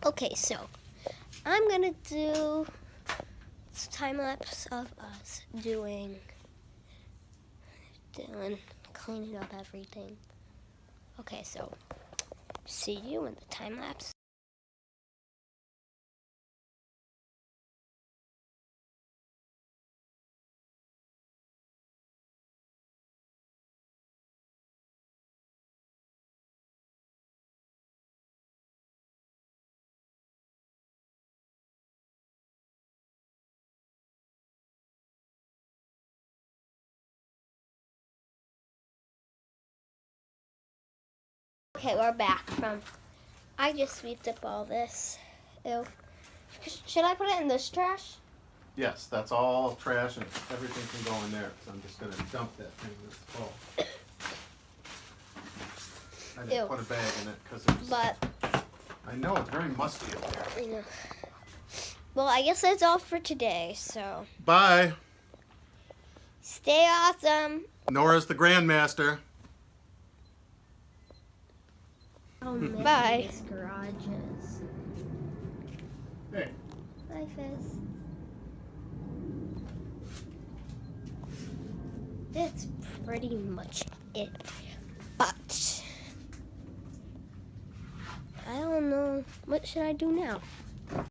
Okay, so I'm gonna do time lapse of us doing cleaning up everything. Okay, so see you in the time lapse. Okay, we're back from. I just sweeped up all this. Ew. Should I put it in this trash? Yes, that's all trash and everything can go in there. So I'm just going to dump that thing that's full. I didn't Ew. put a bag in it because it's. But I know it's very musty up there. I know. Well, I guess that's all for today. So Bye. stay awesome. Nora's the grandmaster. How messy Bye. this garage is. Hey. Bye, Fist. That's pretty much it. But I don't know. What should I do now?